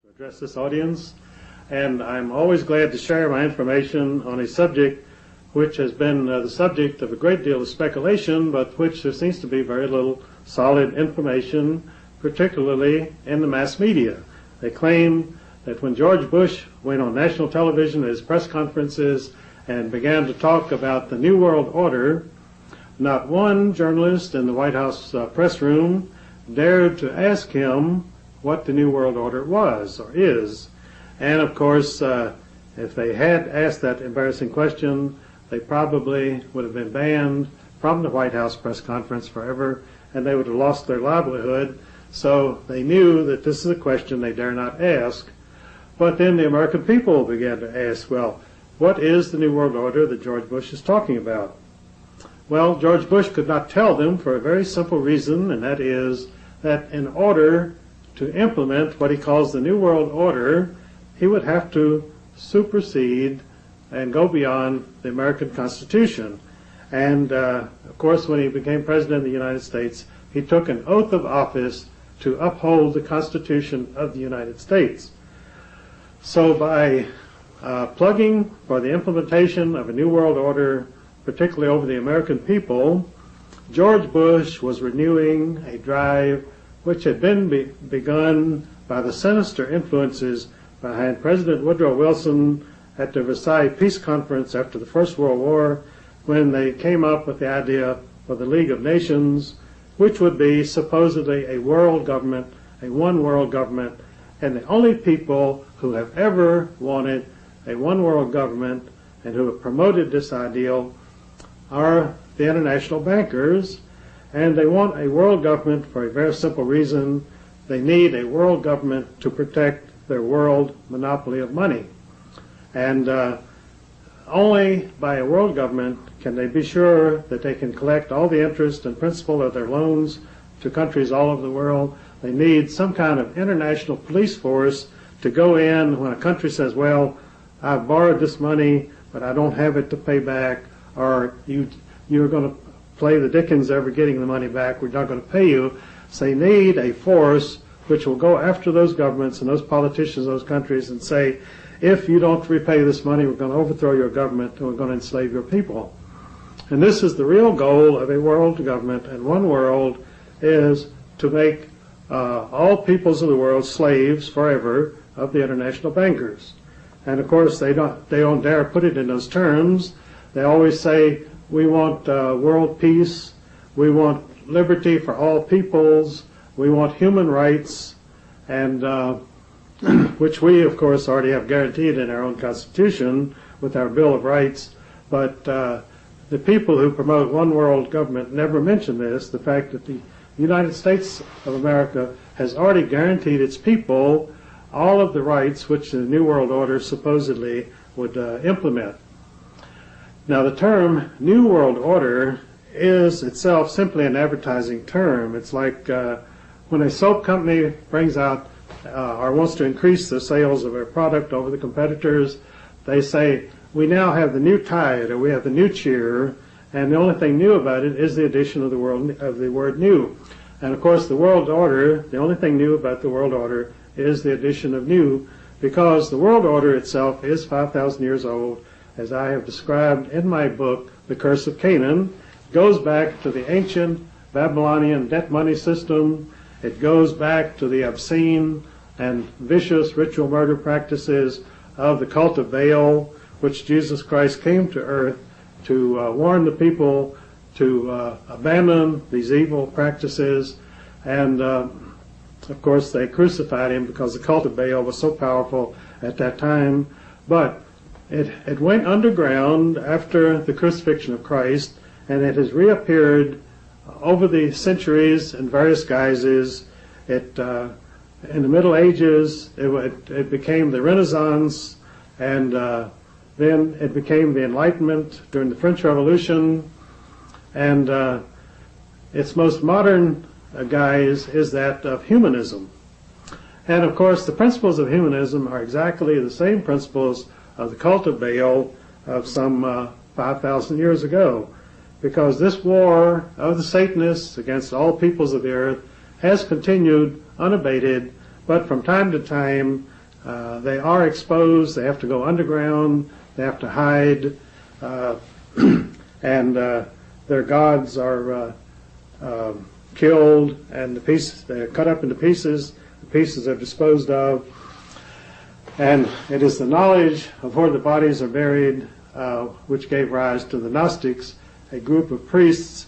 Address this audience, and I'm always glad to share my information on a subject which has been the subject of a great deal of speculation, but which there seems to be very little solid information, particularly in the mass media. They claim that when George Bush went on national television at his press conferences and began to talk about the New World Order, not one journalist in the White House press room dared to ask him what the New World Order was or is. And of course, if they had asked that embarrassing question, they probably would have been banned from the White House press conference forever, and they would have lost their livelihood. So they knew that this is a question they dare not ask. But then the American people began to ask, well, what is the New World Order that George Bush is talking about? Well, George Bush could not tell them for a very simple reason, and that is that in order to implement what he calls the New World Order, he would have to supersede and go beyond the American Constitution. And of course, when he became President of the United States, he took an oath of office to uphold the Constitution of the United States. So by plugging for the implementation of a New World Order, particularly over the American people, George Bush was renewing a drive which had been begun by the sinister influences behind President Woodrow Wilson at the Versailles Peace Conference after the First World War, when they came up with the idea of the League of Nations, which would be supposedly a world government, a one world government, and the only people who have ever wanted a one world government and who have promoted this ideal are the international bankers. And they want a world government for a very simple reason. They need a world government to protect their world monopoly of money. And only by a world government can they be sure that they can collect all the interest and principal of their loans to countries all over the world. They need some kind of international police force to go in when a country says, well, I've borrowed this money, but I don't have it to pay back, or you're going to play the dickens ever getting the money back, we're not going to pay you. So they need a force which will go after those governments and those politicians, those countries, and say, if you don't repay this money, we're going to overthrow your government and we're going to enslave your people. And this is the real goal of a world government, and one world is to make all peoples of the world slaves forever of the international bankers. And of course, they don't dare put it in those terms. They always say, we want world peace, we want liberty for all peoples, we want human rights, and which we, of course, already have guaranteed in our own Constitution with our Bill of Rights. But the people who promote one world government never mention this, the fact that the United States of America has already guaranteed its people all of the rights which the New World Order supposedly would implement. Now, the term New World Order is itself simply an advertising term. It's like when a soap company brings out or wants to increase the sales of a product over the competitors, they say, we now have the new Tide, or we have the new Cheer, and the only thing new about it is the addition of the word new. And of course, the World Order, the only thing new about the World Order is the addition of new, because the World Order itself is 5,000 years old, as I have described in my book, The Curse of Canaan. It goes back to the ancient Babylonian debt money system. It goes back to the obscene and vicious ritual murder practices of the cult of Baal, which Jesus Christ came to earth to warn the people to abandon these evil practices. And of course, they crucified him because the cult of Baal was so powerful at that time. But it went underground after the crucifixion of Christ, and it has reappeared over the centuries in various guises. In the Middle Ages, it became the Renaissance, and then it became the Enlightenment during the French Revolution, and its most modern guise is that of humanism. And of course, the principles of humanism are exactly the same principles of the cult of Baal of some 5,000 years ago, because this war of the Satanists against all peoples of the earth has continued unabated, but from time to time They are exposed. They have to go underground. They have to hide, and their gods are killed, and they're cut up into pieces. The pieces are disposed of, and it is the knowledge of where the bodies are buried which gave rise to the Gnostics, a group of priests,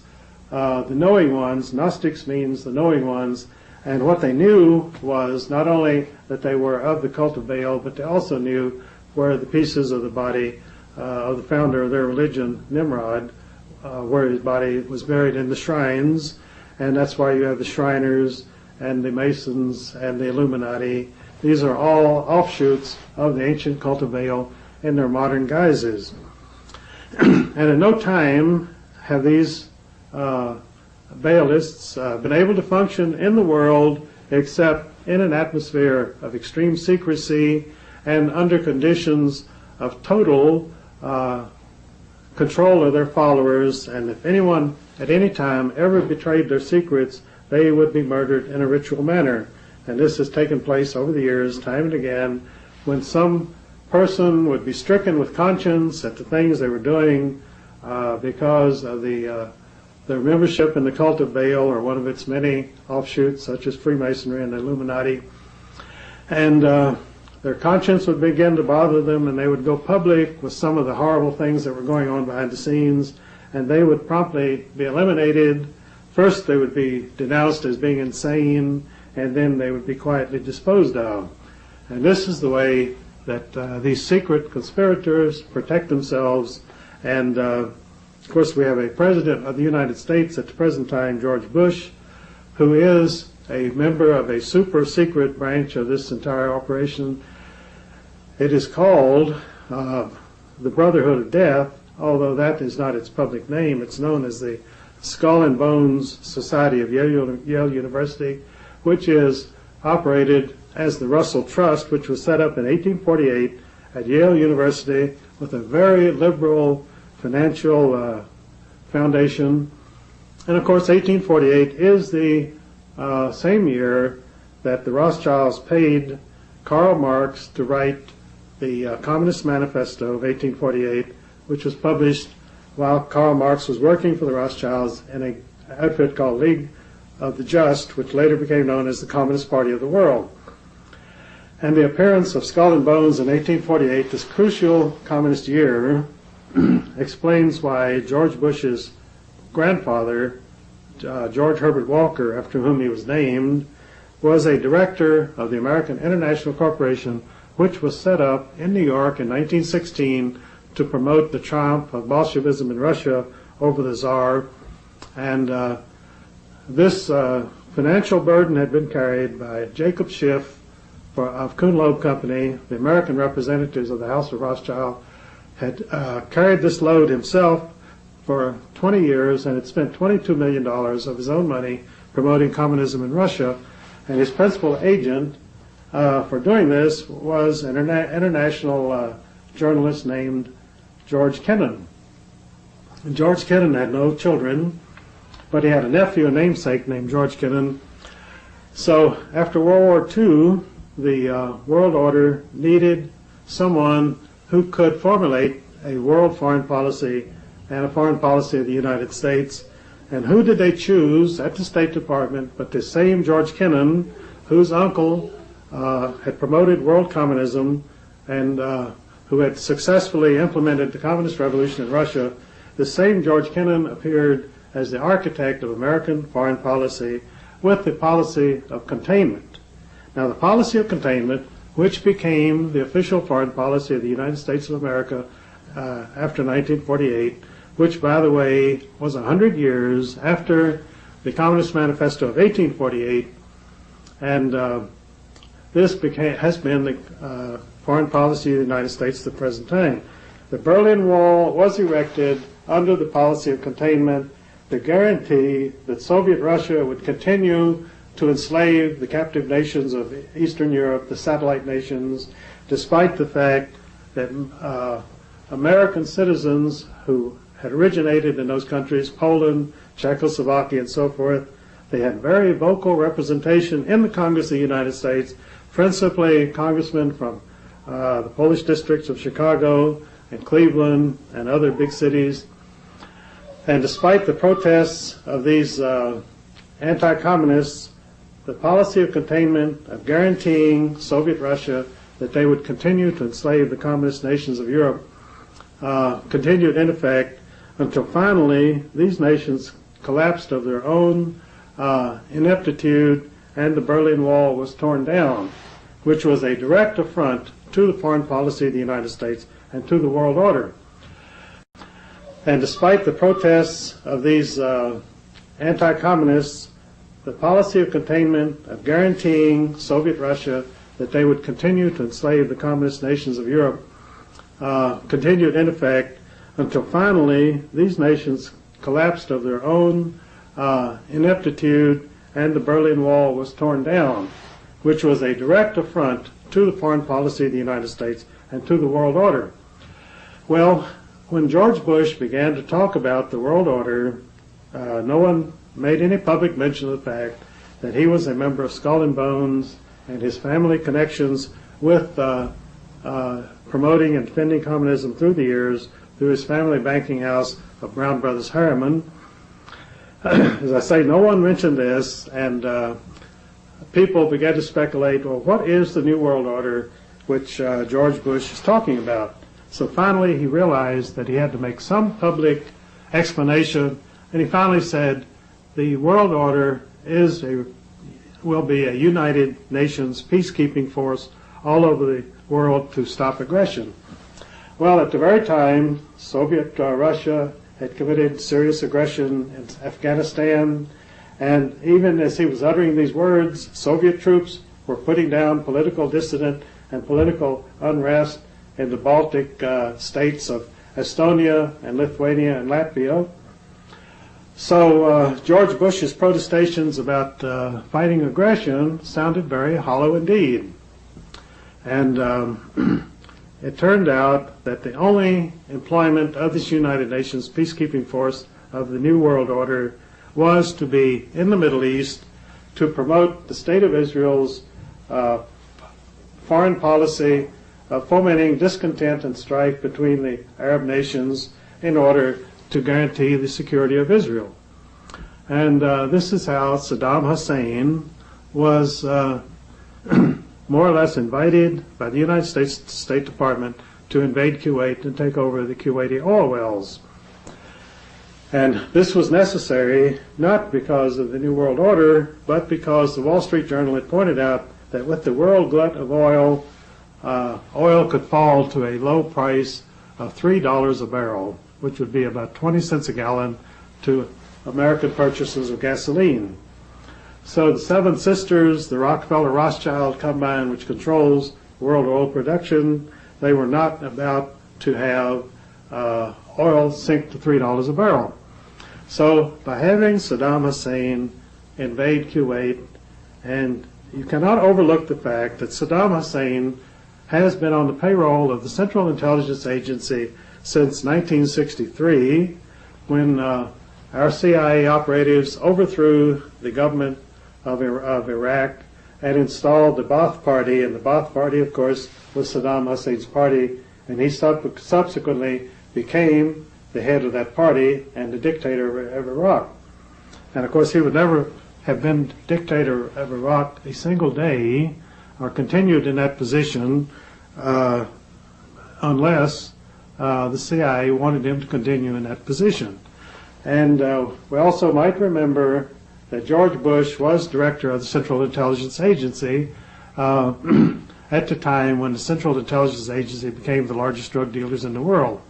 the knowing ones. Gnostics means the knowing ones, and what they knew was not only that they were of the cult of Baal, but they also knew where the pieces of the body of the founder of their religion, Nimrod, where his body was buried in the shrines. And that's why you have the Shriners and the Masons and the Illuminati. These are all offshoots of the ancient cult of Baal in their modern guises. And in no time have these Baalists been able to function in the world except in an atmosphere of extreme secrecy and under conditions of total control of their followers. And if anyone at any time ever betrayed their secrets, they would be murdered in a ritual manner. And this has taken place over the years, time and again, when some person would be stricken with conscience at the things they were doing because of their membership in the cult of Baal or one of its many offshoots, such as Freemasonry and the Illuminati. And their conscience would begin to bother them, and they would go public with some of the horrible things that were going on behind the scenes, and they would promptly be eliminated. First, they would be denounced as being insane, and then they would be quietly disposed of. And this is the way that these secret conspirators protect themselves. And of course, we have a president of the United States at the present time, George Bush, who is a member of a super secret branch of this entire operation. It is called the Brotherhood of Death, although that is not its public name. It's known as the Skull and Bones Society of Yale University, which is operated as the Russell Trust, which was set up in 1848 at Yale University with a very liberal financial foundation. And of course, 1848 is the same year that the Rothschilds paid Karl Marx to write the Communist Manifesto of 1848, which was published while Karl Marx was working for the Rothschilds in an outfit called League of the Just, which later became known as the Communist Party of the World. And the appearance of Skull and Bones in 1848, this crucial communist year, explains why George Bush's grandfather, George Herbert Walker, after whom he was named, was a director of the American International Corporation, which was set up in New York in 1916 to promote the triumph of Bolshevism in Russia over the Tsar. And this financial burden had been carried by Jacob Schiff of Kuhn Loeb Company. The American representatives of the House of Rothschild had carried this load himself for 20 years and had spent $22 million of his own money promoting communism in Russia. And his principal agent for doing this was an international journalist named George Kennan. And George Kennan had no children, but he had a nephew, a namesake named George Kennan. So after World War II, the world order needed someone who could formulate a world foreign policy and a foreign policy of the United States. And who did they choose at the State Department but the same George Kennan, whose uncle had promoted world communism and who had successfully implemented the communist revolution in Russia. The same George Kennan appeared as the architect of American foreign policy with the policy of containment. Now, the policy of containment, which became the official foreign policy of the United States of America after 1948, which, by the way, was 100 years after the Communist Manifesto of 1848, and this has been the foreign policy of the United States at the present time. The Berlin Wall was erected under the policy of containment, the guarantee that Soviet Russia would continue to enslave the captive nations of Eastern Europe, the satellite nations, despite the fact that American citizens who had originated in those countries, Poland, Czechoslovakia, and so forth, they had very vocal representation in the Congress of the United States principally congressmen from the Polish districts of Chicago and Cleveland and other big cities. And despite the protests of these anti-communists, the policy of containment, of guaranteeing Soviet Russia that they would continue to enslave the communist nations of Europe, continued in effect until finally these nations collapsed of their own ineptitude and the Berlin Wall was torn down, which was a direct affront to the foreign policy of the United States and to the world order. And despite the protests of these anti-communists, the policy of containment, of guaranteeing Soviet Russia that they would continue to enslave the communist nations of Europe, continued in effect until finally these nations collapsed of their own ineptitude and the Berlin Wall was torn down, which was a direct affront to the foreign policy of the United States and to the world order. Well, when George Bush began to talk about the world order, no one made any public mention of the fact that he was a member of Skull and Bones and his family connections with promoting and defending communism through the years through his family banking house of Brown Brothers Harriman. As I say, no one mentioned this, and people began to speculate, well, what is the New World Order which George Bush is talking about? So finally he realized that he had to make some public explanation, and he finally said, the world order will be a United Nations peacekeeping force all over the world to stop aggression. Well, at the very time Soviet Russia had committed serious aggression in Afghanistan, and even as he was uttering these words, Soviet troops were putting down political dissident and political unrest in the Baltic states of Estonia and Lithuania and Latvia. So George Bush's protestations about fighting aggression sounded very hollow indeed. And it turned out that the only employment of this United Nations peacekeeping force of the New World Order was to be in the Middle East to promote the State of Israel's foreign policy of fomenting discontent and strife between the Arab nations in order to guarantee the security of Israel. And this is how Saddam Hussein was more or less invited by the United States State Department to invade Kuwait and take over the Kuwaiti oil wells. And this was necessary not because of the New World Order, but because the Wall Street Journal had pointed out that with the world glut of oil, oil could fall to a low price of $3 a barrel, which would be about 20 cents a gallon to American purchases of gasoline. So the Seven Sisters, the Rockefeller-Rothschild combine, which controls world oil production, they were not about to have oil sink to $3 a barrel. So by having Saddam Hussein invade Kuwait, and you cannot overlook the fact that Saddam Hussein has been on the payroll of the Central Intelligence Agency since 1963, when our CIA operatives overthrew the government of Iraq and installed the Ba'ath Party, and the Ba'ath Party, of course, was Saddam Hussein's party, and he subsequently became the head of that party and the dictator of Iraq. And of course, he would never have been dictator of Iraq a single day or continued in that position unless the CIA wanted him to continue in that position. And we also might remember that George Bush was director of the Central Intelligence Agency at the time when the Central Intelligence Agency became the largest drug dealers in the world.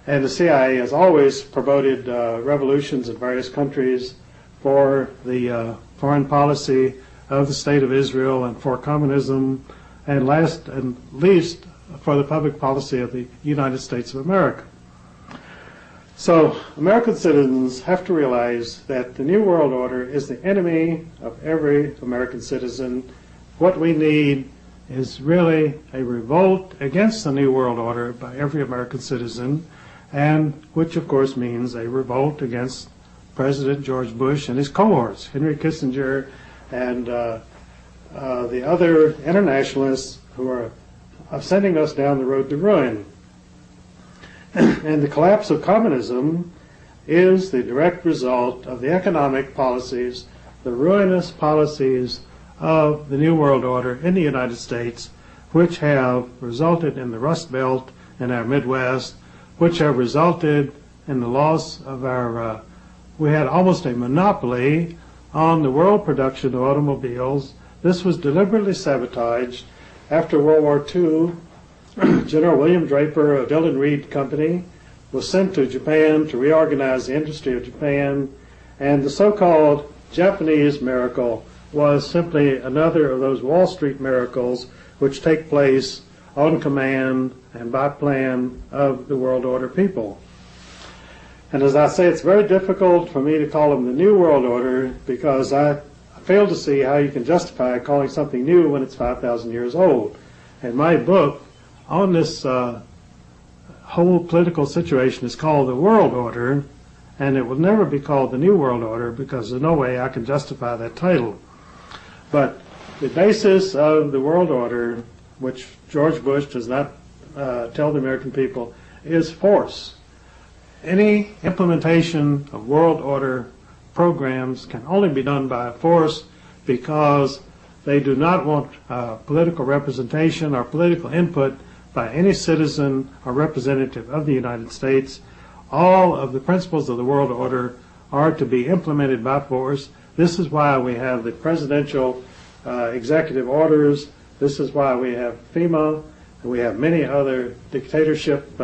And the CIA has always promoted revolutions in various countries for the foreign policy of the State of Israel and for communism, and last and least for the public policy of the United States of America. So American citizens have to realize that the New World Order is the enemy of every American citizen. What we need is really a revolt against the New World Order by every American citizen, and which of course means a revolt against President George Bush and his cohorts, Henry Kissinger and the other internationalists who are sending us down the road to ruin. And the collapse of communism is the direct result of the economic policies, the ruinous policies of the New World Order in the United States, which have resulted in the Rust Belt in our Midwest, which have resulted in the loss of our, we had almost a monopoly on the world production of automobiles. This was deliberately sabotaged. After World War II, General William Draper of Dillon Reed Company was sent to Japan to reorganize the industry of Japan, and the so-called Japanese miracle was simply another of those Wall Street miracles which take place on command and by plan of the world order people. And as I say, it's very difficult for me to call them the New World Order because I fail to see how you can justify calling something new when it's 5,000 years old. And my book on this whole political situation is called The World Order, and it will never be called the New World Order because there's no way I can justify that title. But the basis of the world order, which George Bush does not tell the American people, is force. Any implementation of world order programs can only be done by force because they do not want political representation or political input by any citizen or representative of the United States. All of the principles of the world order are to be implemented by force. This is why we have the presidential executive orders. This is why we have FEMA, and we have many other dictatorship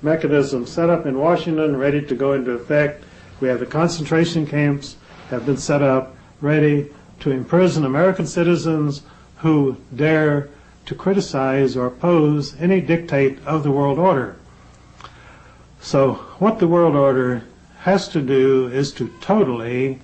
mechanisms set up in Washington ready to go into effect. We have the concentration camps have been set up ready to imprison American citizens who dare to criticize or oppose any dictate of the world order. So what the world order has to do is to totally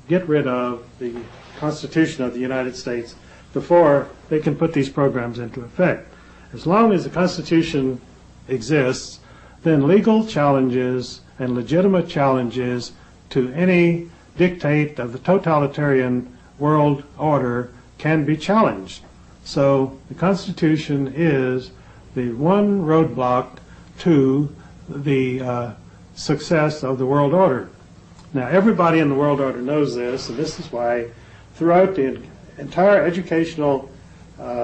get rid of the Constitution of the United States before they can put these programs into effect. As long as the Constitution exists, then legal challenges and legitimate challenges to any dictate of the totalitarian world order can be challenged. So the Constitution is the one roadblock to the success of the world order. Now everybody in the world order knows this, and this is why throughout the entire educational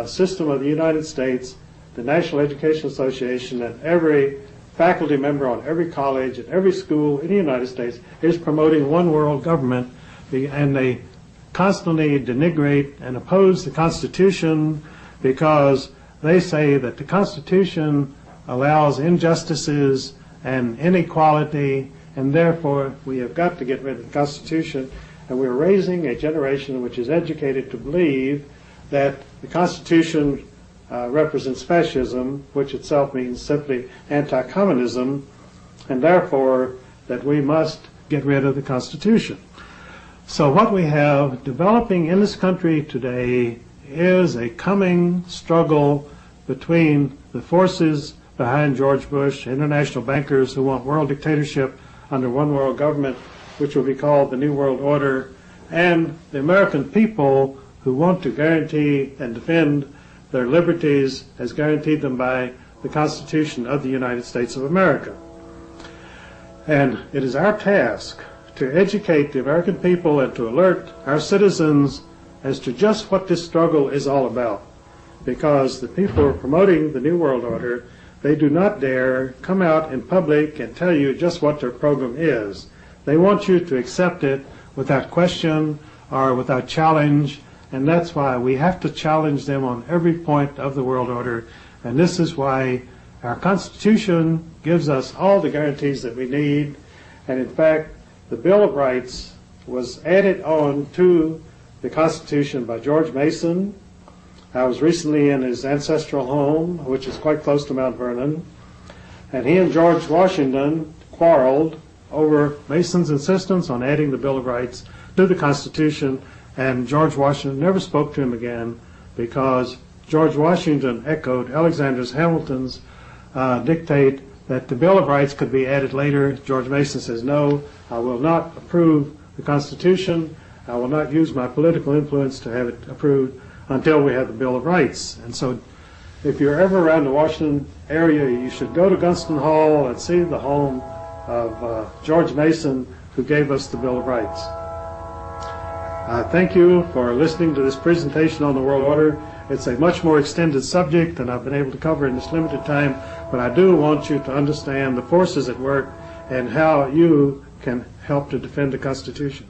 system of the United States, the National Education Association and every faculty member on every college and every school in the United States is promoting one world government, and they constantly denigrate and oppose the Constitution because they say that the Constitution allows injustices and inequality, and therefore we have got to get rid of the Constitution. And we're raising a generation which is educated to believe that the Constitution represents fascism, which itself means simply anti-communism, and therefore that we must get rid of the Constitution. So what we have developing in this country today is a coming struggle between the forces behind George Bush, international bankers who want world dictatorship under one world government, which will be called the New World Order, and the American people who want to guarantee and defend their liberties as guaranteed them by the Constitution of the United States of America. And it is our task to educate the American people and to alert our citizens as to just what this struggle is all about. Because the people who are promoting the New World Order, they do not dare come out in public and tell you just what their program is. They want you to accept it without question or without challenge, and that's why we have to challenge them on every point of the world order. And this is why our Constitution gives us all the guarantees that we need. And in fact, the Bill of Rights was added on to the Constitution by George Mason. I was recently in his ancestral home, which is quite close to Mount Vernon, and he and George Washington quarreled over Mason's insistence on adding the Bill of Rights to the Constitution, and George Washington never spoke to him again because George Washington echoed Alexander Hamilton's dictate that the Bill of Rights could be added later. George Mason says, no, I will not approve the Constitution. I will not use my political influence to have it approved. until we had the Bill of Rights. And so if you're ever around the Washington area, you should go to Gunston Hall and see the home of George Mason, who gave us the Bill of Rights. Thank you for listening to this presentation on the world order. It's a much more extended subject than I've been able to cover in this limited time, but I do want you to understand the forces at work and how you can help to defend the Constitution.